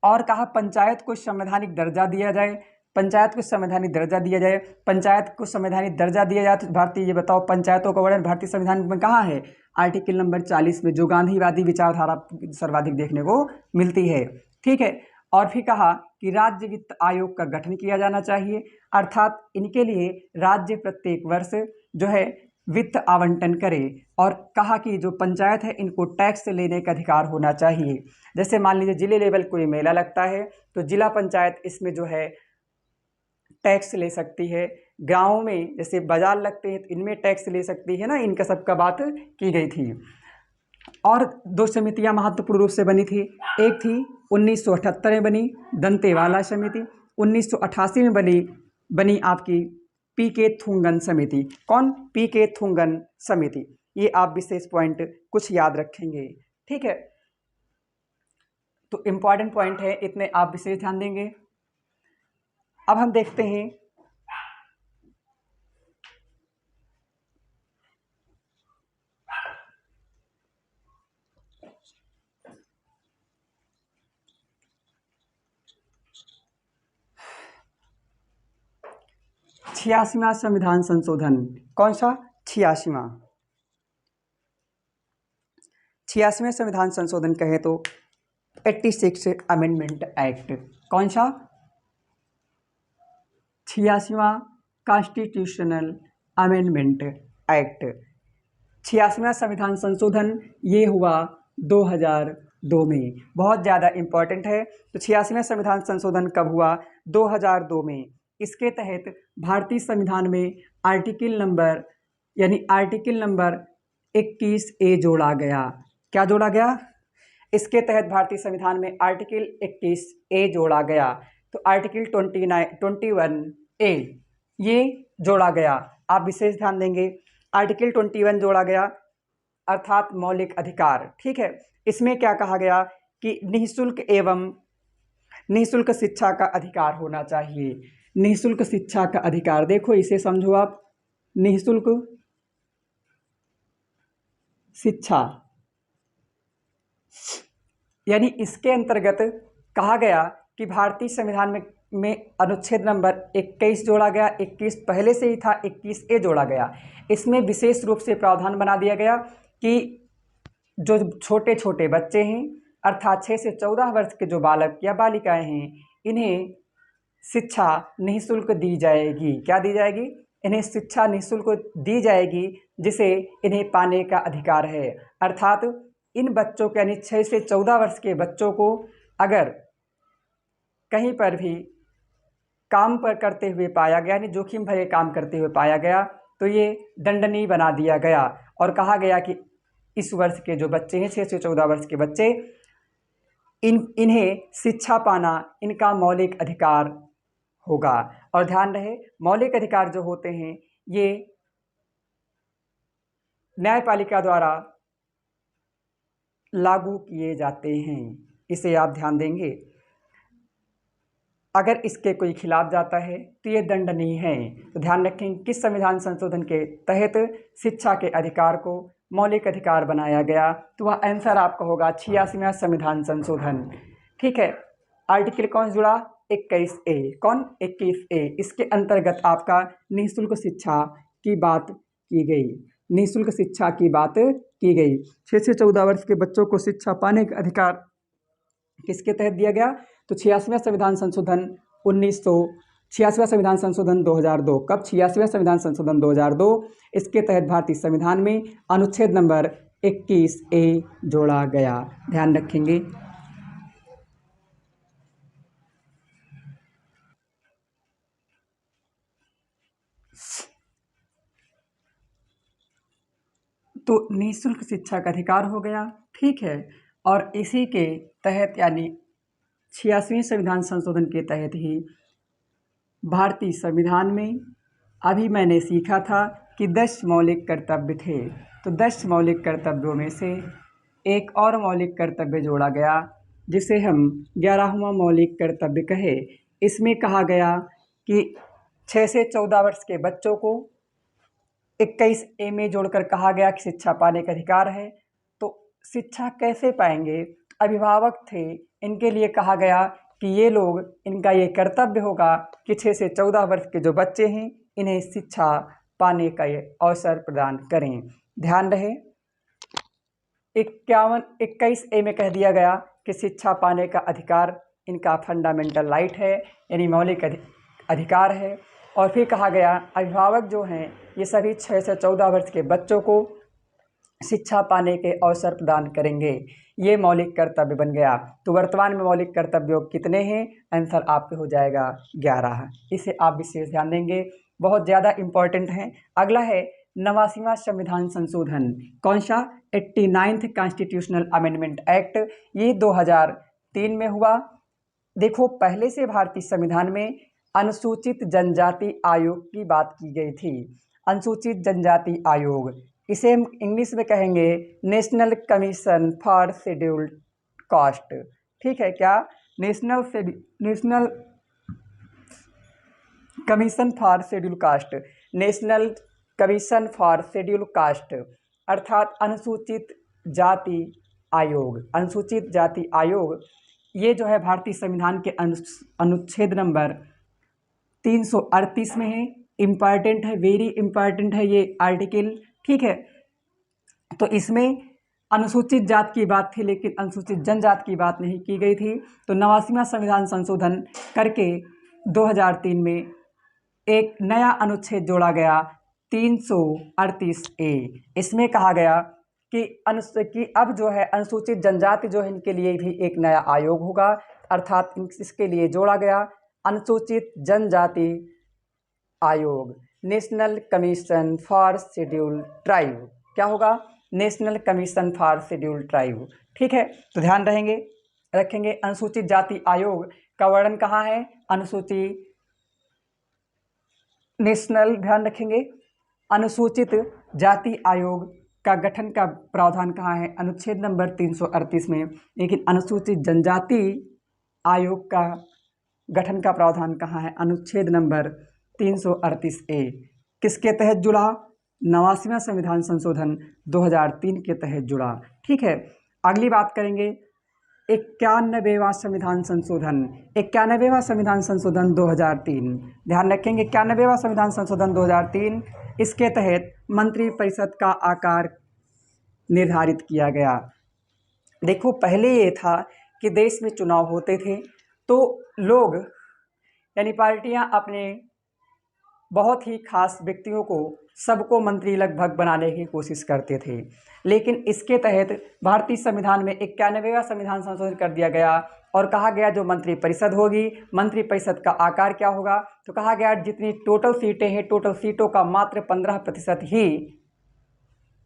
Speaker 2: और कहा पंचायत को संवैधानिक दर्जा दिया जाए। पंचायत को संवैधानिक दर्जा दिया जाए। पंचायत को संवैधानिक दर्जा दिया जाए तो भारतीय, ये बताओ पंचायतों का वर्णन भारतीय संविधान में कहाँ है? आर्टिकल नंबर 40 में, जो गांधीवादी विचारधारा सर्वाधिक देखने को मिलती है। ठीक है। और फिर कहा कि राज्य वित्त आयोग का गठन किया जाना चाहिए, अर्थात इनके लिए राज्य प्रत्येक वर्ष जो है वित्त आवंटन करे। और कहा कि जो पंचायत है इनको टैक्स लेने का अधिकार होना चाहिए। जैसे मान लीजिए जिले लेवल कोई मेला लगता है तो जिला पंचायत इसमें जो है टैक्स ले सकती है। गाँव में जैसे बाजार लगते हैं तो इनमें टैक्स ले सकती है ना। इनका सबका बात की गई थी। और 2 समितियां महत्वपूर्ण रूप से बनी थी। एक थी 1978 में बनी दंतेवाला समिति। 1988 में बनी आपकी PK थुंगन समिति। कौन? PK थुंगन समिति। ये आप विशेष पॉइंट कुछ याद रखेंगे। ठीक है। तो इम्पॉर्टेंट पॉइंट है, इतने आप विशेष ध्यान देंगे। अब हम देखते हैं 86वां संविधान संशोधन। कौन सा? 86वां संविधान संशोधन कहे तो 86 अमेंडमेंट एक्ट। कौन सा? 86वां कॉन्स्टिट्यूशनल अमेंडमेंट एक्ट। 86वां संविधान संशोधन ये हुआ 2002 में। बहुत ज़्यादा इम्पॉर्टेंट है। तो 86वां संविधान संशोधन कब हुआ? 2002 में। इसके तहत भारतीय संविधान में आर्टिकल नंबर 21A जोड़ा गया। क्या जोड़ा गया? इसके तहत भारतीय संविधान में आर्टिकल 21A जोड़ा गया। तो आर्टिकल 21A ये जोड़ा गया। आप विशेष ध्यान देंगे। आर्टिकल 21 जोड़ा गया अर्थात मौलिक अधिकार। ठीक है। इसमें क्या कहा गया कि निःशुल्क शिक्षा का अधिकार होना चाहिए। निःशुल्क शिक्षा का अधिकार, देखो इसे समझो आप। निःशुल्क शिक्षा यानी इसके अंतर्गत कहा गया कि भारतीय संविधान में अनुच्छेद नंबर 21 जोड़ा गया। 21 पहले से ही था, 21A जोड़ा गया। इसमें विशेष रूप से प्रावधान बना दिया गया कि जो छोटे छोटे बच्चे हैं अर्थात 6 से 14 वर्ष के जो बालक या बालिकाएं हैं, इन्हें शिक्षा निःशुल्क दी जाएगी। क्या दी जाएगी? इन्हें शिक्षा निःशुल्क दी जाएगी जिसे इन्हें पाने का अधिकार है। अर्थात इन बच्चों के यानी 6 से 14 वर्ष के बच्चों को अगर कहीं पर भी काम पर करते हुए पाया गया, यानी जोखिम भरे काम करते हुए पाया गया, तो ये दंडनीय बना दिया गया और कहा गया कि इस वर्ष के जो बच्चे हैं 6 से 14 वर्ष के बच्चे, इन्हें शिक्षा पाना इनका मौलिक अधिकार होगा। और ध्यान रहे, मौलिक अधिकार जो होते हैं ये न्यायपालिका द्वारा लागू किए जाते हैं, इसे आप ध्यान देंगे। अगर इसके कोई खिलाफ जाता है तो ये दंडनीय है। तो ध्यान रखें किस संविधान संशोधन के तहत शिक्षा के अधिकार को मौलिक अधिकार बनाया गया, तो वह आंसर आपका होगा 86वां संविधान संशोधन। ठीक है, आर्टिकल कौन जुड़ा? 21A। कौन? 21A। इसके अंतर्गत आपका निःशुल्क शिक्षा की बात की गई, निःशुल्क शिक्षा की बात की गई। 6 से 14 वर्ष के बच्चों को शिक्षा पाने का अधिकार किसके तहत दिया गया? तो 86वां संविधान संशोधन 86वां संविधान संशोधन 2002। कब? 86वां संविधान संशोधन 2002। इसके तहत भारतीय संविधान में अनुच्छेद नंबर 21A जोड़ा गया। ध्यान रखेंगे। तो निःशुल्क शिक्षा का अधिकार हो गया। ठीक है, और इसी के तहत यानी 86वें संविधान संशोधन के तहत ही भारतीय संविधान में अभी मैंने सीखा था कि 10 मौलिक कर्तव्य थे। तो 10 मौलिक कर्तव्यों में से एक और मौलिक कर्तव्य जोड़ा गया जिसे हम 11वां मौलिक कर्तव्य कहे। इसमें कहा गया कि 6 से 14 वर्ष के बच्चों को 21A में जोड़कर कहा गया कि शिक्षा पाने का अधिकार है। तो शिक्षा कैसे पाएंगे? अभिभावक थे, इनके लिए कहा गया कि ये लोग, इनका ये कर्तव्य होगा कि 6 से 14 वर्ष के जो बच्चे हैं इन्हें शिक्षा पाने का ये अवसर प्रदान करें। ध्यान रहे, 21A में कह दिया गया कि शिक्षा पाने का अधिकार इनका फंडामेंटल राइट है, यानी मौलिक अधिकार है। और फिर कहा गया अभिभावक जो हैं ये सभी 6 से 14 वर्ष के बच्चों को शिक्षा पाने के अवसर प्रदान करेंगे। ये मौलिक कर्तव्य बन गया। तो वर्तमान में मौलिक कर्तव्यों कितने हैं? आंसर आपके हो जाएगा 11। इसे आप विशेष ध्यान देंगे, बहुत ज़्यादा इम्पॉर्टेंट है। अगला है 89वां संविधान संशोधन। कौन सा? 89th constitutional amendment act. ये 2003 में हुआ। देखो, पहले से भारतीय संविधान में अनुसूचित जनजाति आयोग की बात की गई थी। अनुसूचित जनजाति आयोग, इसे हम इंग्लिश में कहेंगे national commission for scheduled caste. ठीक है क्या? National commission for schedule caste, national commission for schedule caste, अर्थात अनुसूचित जाति आयोग। अनुसूचित जाति आयोग ये जो है भारतीय संविधान के अनुच्छेद नंबर 338 में है। इम्पॉर्टेंट है, वेरी इम्पॉर्टेंट है ये आर्टिकल। ठीक है, तो इसमें अनुसूचित जात की बात थी लेकिन अनुसूचित जनजात की बात नहीं की गई थी। तो 89वां संविधान संशोधन करके 2003 में एक नया अनुच्छेद जोड़ा गया 338A। इसमें कहा गया कि अब जो है अनुसूचित जनजाति जो है इनके लिए भी एक नया आयोग होगा, अर्थात इसके लिए जोड़ा गया अनुसूचित जनजाति आयोग, national commission for scheduled tribe. क्या होगा? National commission for scheduled tribe. ठीक है, तो ध्यान रखेंगे अनुसूचित जाति आयोग का वर्णन कहाँ है? अनुसूचित नेशनल, ध्यान रखेंगे अनुसूचित जाति आयोग का गठन का प्रावधान कहाँ है? अनुच्छेद नंबर 338 में। लेकिन अनुसूचित जनजाति आयोग का गठन का प्रावधान कहाँ है? अनुच्छेद नंबर 338A। किसके तहत जुड़ा? 89वां संविधान संशोधन 2003 के तहत जुड़ा। ठीक है, अगली बात करेंगे 91वां संविधान संशोधन। 91वां संविधान संशोधन 2003। ध्यान रखेंगे 91वां संविधान संशोधन 2003, इसके तहत मंत्रिपरिषद का आकार निर्धारित किया गया। देखो, पहले ये था कि देश में चुनाव होते थे तो लोग यानी पार्टियां अपने बहुत ही खास व्यक्तियों को, सबको मंत्री लगभग बनाने की कोशिश करते थे। लेकिन इसके तहत भारतीय संविधान में 91वां संविधान संशोधन कर दिया गया और कहा गया जो मंत्रिपरिषद होगी, मंत्रिपरिषद का आकार क्या होगा? तो कहा गया जितनी टोटल सीटें हैं, टोटल सीटों का मात्र 15% ही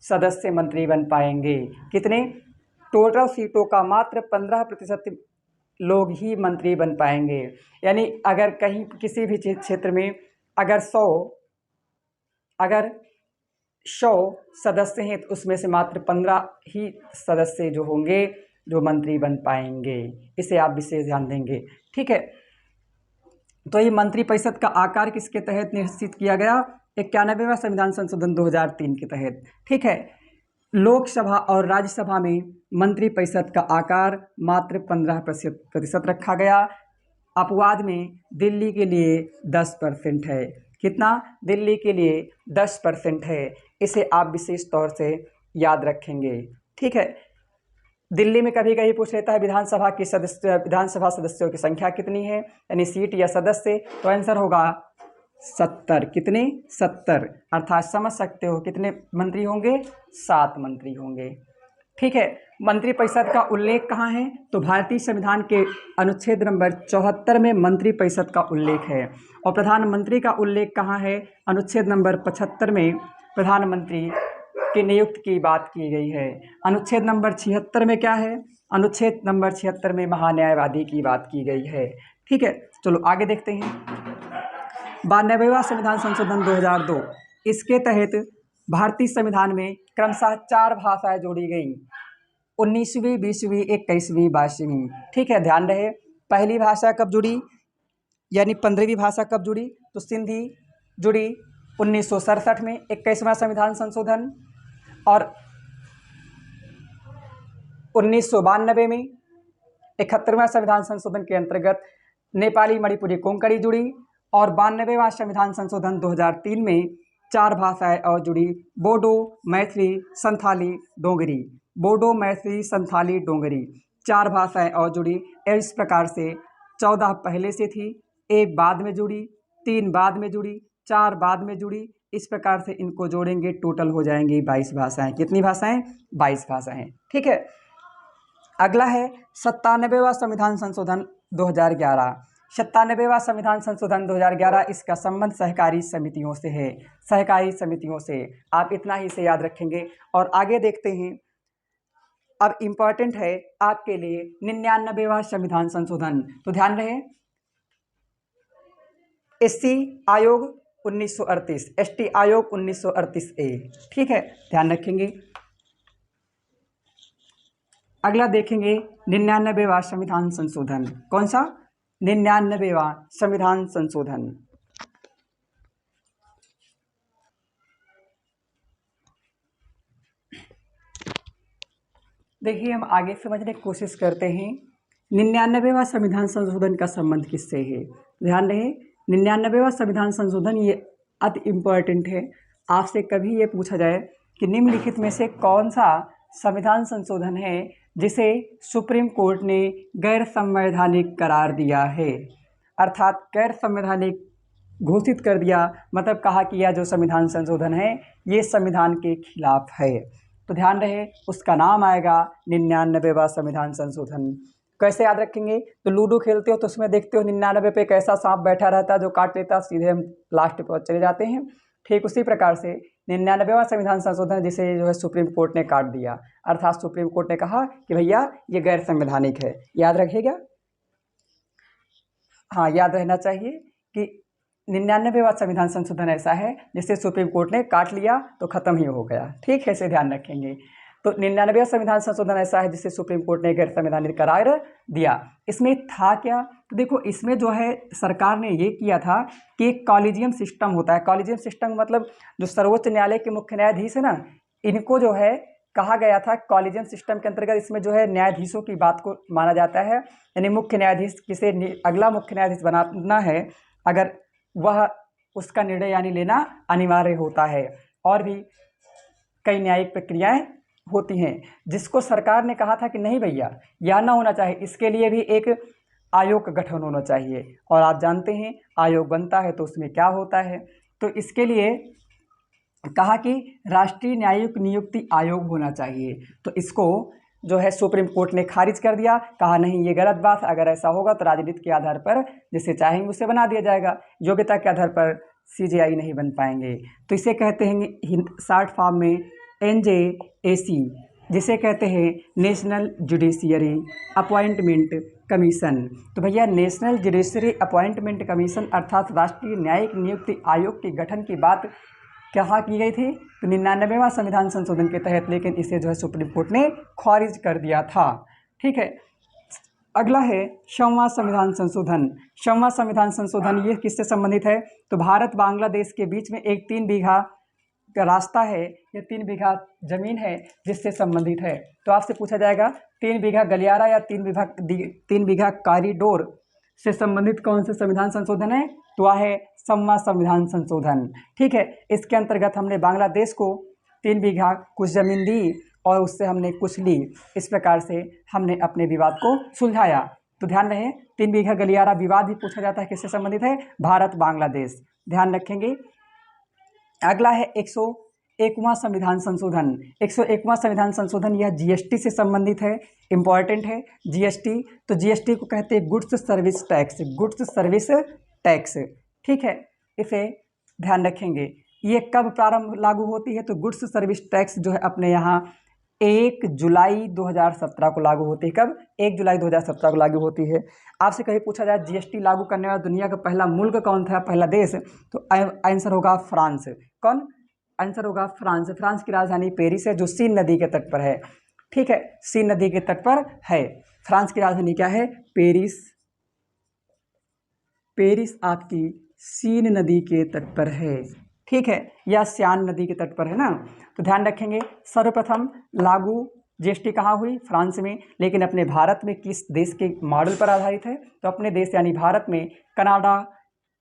Speaker 2: सदस्य मंत्री बन पाएंगे। कितने? टोटल सीटों का मात्र 15% लोग ही मंत्री बन पाएंगे। यानी अगर कहीं किसी भी क्षेत्र में अगर 100 सदस्य हैं तो उसमें से मात्र 15 ही सदस्य जो होंगे जो मंत्री बन पाएंगे। इसे आप विशेष ध्यान देंगे। ठीक है, तो ये मंत्रिपरिषद का आकार किसके तहत निश्चित किया गया? 91वां संविधान संशोधन 2003 के तहत। ठीक है, लोकसभा और राज्यसभा में मंत्रिपरिषद का आकार मात्र 15% रखा गया। अपवाद में दिल्ली के लिए 10% है। कितना? दिल्ली के लिए 10% है। इसे आप विशेष तौर से याद रखेंगे। ठीक है, दिल्ली में कभी कभी पूछ लेता है विधानसभा सदस्यों की संख्या कितनी है, यानी सीट या सदस्य, तो आंसर होगा 70। कितने? 70। अर्थात समझ सकते हो कितने मंत्री होंगे? 7 मंत्री होंगे। ठीक है, मंत्रिपरिषद का उल्लेख कहाँ है? तो भारतीय संविधान के अनुच्छेद नंबर 74 में मंत्रिपरिषद का उल्लेख है। और प्रधानमंत्री का उल्लेख कहाँ है? अनुच्छेद नंबर 75 में प्रधानमंत्री की नियुक्ति की बात की गई है। अनुच्छेद नंबर 76 में क्या है? अनुच्छेद नंबर 76 में महान्यायवादी की बात की गई है। ठीक है, चलो आगे देखते हैं। 92वां संविधान संशोधन 2002, इसके तहत भारतीय संविधान में क्रमशः 4 भाषाएं जोड़ी गई। 19वीं, 20वीं, 21वीं, 22वीं। ठीक है, ध्यान रहे पहली भाषा कब जुड़ी, यानी 15वीं भाषा कब जुड़ी? तो सिंधी जुड़ी 1967 में 21वां संविधान संशोधन, और 1992 में 71वां संविधान संशोधन के अंतर्गत नेपाली, मणिपुरी, कोंकणी जुड़ी, और 92वां संविधान संशोधन 2003 में 4 भाषाएं और जुड़ी। बोडो, मैथिली, संथाली, डोगरी। बोडो, मैथिली, संथाली, डोगरी 4 भाषाएं और जुड़ी। इस प्रकार से 14 पहले से थी, 1 बाद में जुड़ी, 3 बाद में जुड़ी, 4 बाद में जुड़ी। इस प्रकार से इनको जोड़ेंगे, टोटल हो जाएंगी 22 भाषाएं। कितनी भाषाएं? 22 भाषाएं। ठीक है, अगला है 97वां संविधान संशोधन 2011। 97वां संविधान संशोधन 2011, इसका संबंध सहकारी समितियों से है। सहकारी समितियों से आप इतना ही से याद रखेंगे। और आगे देखते हैं, अब इम्पॉर्टेंट है आपके लिए 99वां संविधान संशोधन। तो ध्यान रहे, एससी आयोग 1938, एसटी आयोग 1938A। ठीक है, ध्यान रखेंगे। अगला देखेंगे 99वां संविधान संशोधन। कौन सा? 99वां संविधान संशोधन। देखिए, हम आगे समझने की कोशिश करते हैं 99वां संविधान संशोधन का संबंध किससे है। ध्यान रहे, 99वां संविधान संशोधन ये अति इम्पोर्टेंट है। आपसे कभी ये पूछा जाए कि निम्नलिखित में से कौन सा संविधान संशोधन है जिसे सुप्रीम कोर्ट ने गैर संवैधानिक करार दिया है, अर्थात गैर संवैधानिक घोषित कर दिया, मतलब कहा कि यह जो संविधान संशोधन है ये संविधान के खिलाफ है। तो ध्यान रहे, उसका नाम आएगा 99वां संविधान संशोधन। कैसे याद रखेंगे? तो लूडो खेलते हो तो उसमें देखते हो 99 पे कैसा सांप बैठा रहता है जो काट लेता, सीधे हम लास्ट पर चले जाते हैं। ठीक उसी प्रकार से 99वां संविधान संशोधन जिसे जो है सुप्रीम कोर्ट ने काट दिया, अर्थात सुप्रीम कोर्ट ने कहा कि भैया ये गैर संवैधानिक है। याद रखिएगा, हाँ याद रहना चाहिए कि 99वां संविधान संशोधन ऐसा है जिसे सुप्रीम कोर्ट ने काट लिया तो खत्म ही हो गया। ठीक है, इसे ध्यान रखेंगे। तो 99वां संविधान संशोधन ऐसा है जिसे सुप्रीम कोर्ट ने गैर संवैधानिक करार दिया। इसमें था क्या? तो देखो, इसमें जो है सरकार ने ये किया था कि एक कॉलेजियम सिस्टम होता है। कॉलेजियम सिस्टम मतलब जो सर्वोच्च न्यायालय के मुख्य न्यायाधीश है ना, इनको जो है कहा गया था कॉलेजियम सिस्टम के अंतर्गत इसमें जो है न्यायाधीशों की बात को माना जाता है। यानी मुख्य न्यायाधीश किसे अगला मुख्य न्यायाधीश बनाना है, अगर वह उसका निर्णय यानी लेना अनिवार्य होता है। और भी कई न्यायिक प्रक्रियाएं होती हैं जिसको सरकार ने कहा था कि नहीं भैया यह ना होना चाहिए, इसके लिए भी एक आयोग का गठन होना चाहिए। और आप जानते हैं आयोग बनता है तो उसमें क्या होता है, तो इसके लिए कहा कि राष्ट्रीय न्यायिक नियुक्ति आयोग होना चाहिए। तो इसको जो है सुप्रीम कोर्ट ने खारिज कर दिया, कहा नहीं ये गलत बात, अगर ऐसा होगा तो राजनीति के आधार पर जिसे चाहेंगे उसे बना दिया जाएगा, योग्यता के आधार पर सीजेआई नहीं बन पाएंगे। तो इसे कहते हैं शॉर्ट फॉर्म में NJAC, जिसे कहते हैं नेशनल जुडिशियरी अपॉइंटमेंट कमीशन। तो भैया नेशनल जुडिशरी अपॉइंटमेंट कमीशन अर्थात राष्ट्रीय न्यायिक नियुक्ति आयोग के गठन की बात कहाँ की गई थी? तो 99वां संविधान संशोधन के तहत, लेकिन इसे जो है सुप्रीम कोर्ट ने खारिज कर दिया था। ठीक है, अगला है 100वां संविधान संशोधन। 100वां संविधान संशोधन ये किससे संबंधित है? तो भारत बांग्लादेश के बीच में एक 3 बीघा का रास्ता है, ये 3 बीघा जमीन है जिससे संबंधित है। तो आपसे पूछा जाएगा 3 बीघा गलियारा या 3 बीघा कॉरिडोर से संबंधित कौन से संविधान संशोधन है? तो वह है 100वां संविधान संशोधन। ठीक है, इसके अंतर्गत हमने बांग्लादेश को 3 बीघा कुछ ज़मीन दी और उससे हमने कुछ ली। इस प्रकार से हमने अपने विवाद को सुलझाया। तो ध्यान रहे 3 बीघा गलियारा विवाद भी पूछा जाता है, किससे संबंधित है? भारत बांग्लादेश, ध्यान रखेंगे। अगला है 101वां संविधान संशोधन। 101वां संविधान संशोधन यह GST से संबंधित है, इम्पॉर्टेंट है GST। तो GST को कहते हैं goods service tax, goods service tax. ठीक है, इसे ध्यान रखेंगे। ये कब प्रारंभ लागू होती है? तो गुड्स सर्विस टैक्स जो है अपने यहाँ 1 जुलाई 2017 को लागू होती है। कब? 1 जुलाई 2017 को लागू होती है। आपसे कहीं पूछा जाए GST लागू करने वाला दुनिया का पहला मुल्क कौन था, पहला देश? तो आंसर होगा फ्रांस। कौन? आंसर होगा फ्रांस। फ्रांस की राजधानी पेरिस है, जो सीन नदी के तट पर है। ठीक है, सीन नदी के तट पर है। फ्रांस की राजधानी क्या है? पेरिस। पेरिस आपकी सीन नदी के तट पर है। ठीक है, या स्यान नदी के तट पर है ना। तो ध्यान रखेंगे सर्वप्रथम लागू GST कहाँ हुई? फ्रांस में। लेकिन अपने भारत में किस देश के मॉडल पर आधारित है? तो अपने देश यानी भारत में कनाडा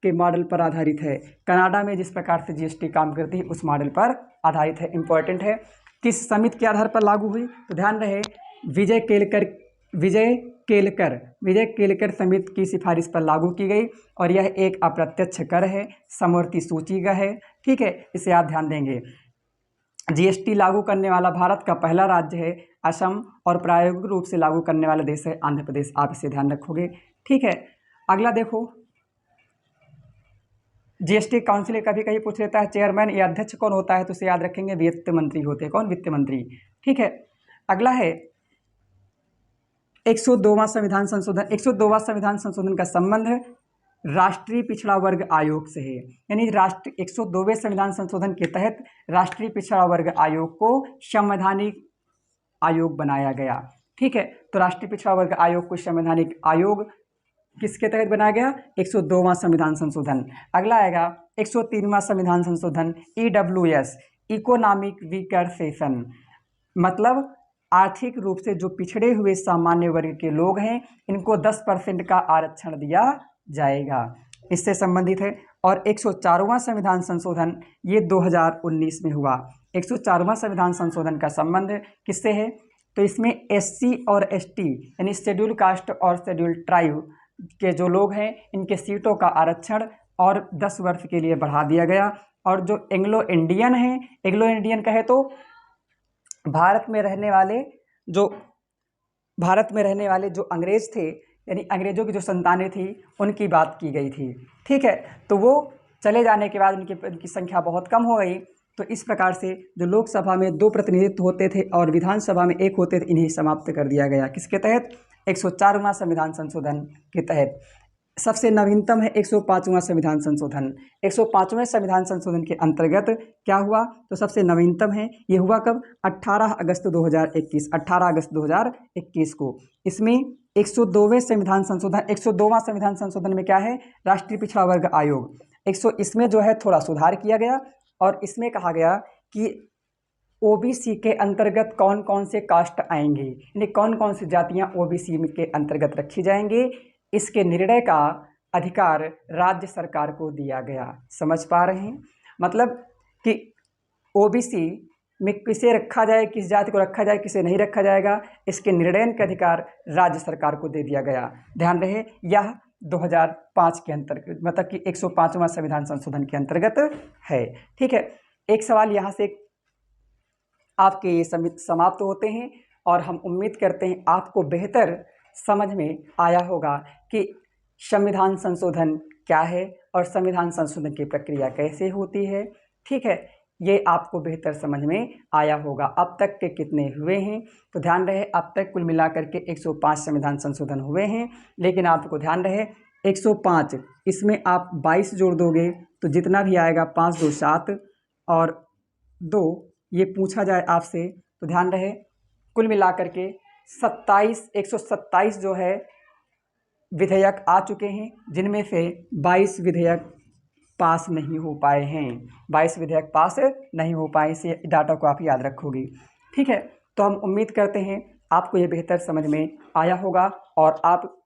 Speaker 2: के मॉडल पर आधारित है। कनाडा में जिस प्रकार से GST काम करती है उस मॉडल पर आधारित है, इंपॉर्टेंट है। किस समिति के आधार पर लागू हुई? तो ध्यान रहे विजय केलकर समिति की सिफारिश पर लागू की गई और यह एक अप्रत्यक्ष कर है, समवर्ती सूची का है। ठीक है, इसे आप ध्यान देंगे। GST लागू करने वाला भारत का पहला राज्य है असम और प्रायोगिक रूप से लागू करने वाला देश है आंध्र प्रदेश। आप इसे ध्यान रखोगे। ठीक है, अगला देखो GST काउंसिल कभी कभी पूछ लेता है चेयरमैन या अध्यक्ष कौन होता है? तो इसे याद रखेंगे वित्त मंत्री होते हैं। कौन? वित्त मंत्री। ठीक है, अगला है 102वां संविधान संशोधन। 102वां संविधान संशोधन का संबंध राष्ट्रीय पिछड़ा वर्ग आयोग से है। यानी 102वें संविधान संशोधन के तहत राष्ट्रीय पिछड़ा वर्ग आयोग को संवैधानिक आयोग बनाया गया। ठीक है, तो राष्ट्रीय पिछड़ा वर्ग आयोग को संवैधानिक आयोग किसके तहत बनाया गया? 102वां संविधान संशोधन। अगला आएगा 103वां संविधान संशोधन, EWS, इकोनॉमिक वीकर सेशन। मतलब आर्थिक रूप से जो पिछड़े हुए सामान्य वर्ग के लोग हैं इनको 10% का आरक्षण दिया जाएगा, इससे संबंधित है। और 104वां संविधान संशोधन ये 2019 में हुआ। 104वां संविधान संशोधन का संबंध किससे है? तो इसमें SC और ST यानी शेड्यूल कास्ट और शेड्यूल ट्राइब के जो लोग हैं इनके सीटों का आरक्षण और 10 वर्ष के लिए बढ़ा दिया गया। और जो एंग्लो इंडियन हैं, एंग्लो इंडियन कहे तो भारत में रहने वाले जो अंग्रेज थे यानी अंग्रेजों की जो संतानें थी उनकी बात की गई थी। ठीक है, तो वो चले जाने के बाद उनकी संख्या बहुत कम हो गई। तो इस प्रकार से जो लोकसभा में 2 प्रतिनिधित्व होते थे और विधानसभा में 1 होते थे, इन्हें समाप्त कर दिया गया। किसके तहत? 104वां संविधान संशोधन के तहत। सबसे नवीनतम है 105वां संविधान संशोधन। 105वें संविधान संशोधन के अंतर्गत क्या हुआ? तो सबसे नवीनतम है, ये हुआ कब? 18 अगस्त 2021, 18 अगस्त 2021 को। इसमें 102वें संविधान संशोधन, 102वां संविधान संशोधन में क्या है? राष्ट्रीय पिछड़ा वर्ग आयोग। इसमें जो है थोड़ा सुधार किया गया और इसमें कहा गया कि OBC के अंतर्गत कौन कौन से कास्ट आएंगे, यानी कौन कौन सी जातियां OBC के अंतर्गत रखी जाएंगे, इसके निर्णय का अधिकार राज्य सरकार को दिया गया। समझ पा रहे हैं? मतलब कि OBC में किसे रखा जाए, किस जाति को रखा जाए, किसे नहीं रखा जाएगा, इसके निर्णय का अधिकार राज्य सरकार को दे दिया गया। ध्यान रहे यह 2005 के अंतर्गत, मतलब कि 105वां संविधान संशोधन के अंतर्गत है। ठीक है, एक सवाल यहाँ से आपके ये समाप्त होते हैं और हम उम्मीद करते हैं आपको बेहतर समझ में आया होगा कि संविधान संशोधन क्या है और संविधान संशोधन की प्रक्रिया कैसे होती है। ठीक है, ये आपको बेहतर समझ में आया होगा। अब तक के कितने हुए हैं तो ध्यान रहे, अब तक कुल मिलाकर के 105 संविधान संशोधन हुए हैं, लेकिन आपको ध्यान रहे 105 इसमें आप 22 जोड़ दोगे तो जितना भी आएगा 5 2 7 और 2 ये पूछा जाए आपसे तो ध्यान रहे कुल मिलाकर के 127 जो है विधेयक आ चुके हैं, जिनमें से 22 विधेयक पास नहीं हो पाए हैं। 22 विधेयक पास नहीं हो पाए, इसे डाटा को आप याद रखोगे। ठीक है, तो हम उम्मीद करते हैं आपको ये बेहतर समझ में आया होगा और आप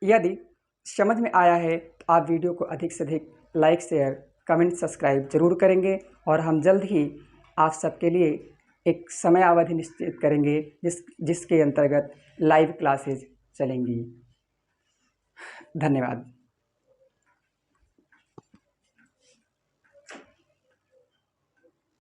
Speaker 2: यदि समझ में आया है तो आप वीडियो को अधिक से अधिक लाइक शेयर कमेंट सब्सक्राइब जरूर करेंगे और हम जल्द ही आप सबके लिए एक समय अवधि निश्चित करेंगे जिसके अंतर्गत लाइव क्लासेज चलेंगी। धन्यवाद।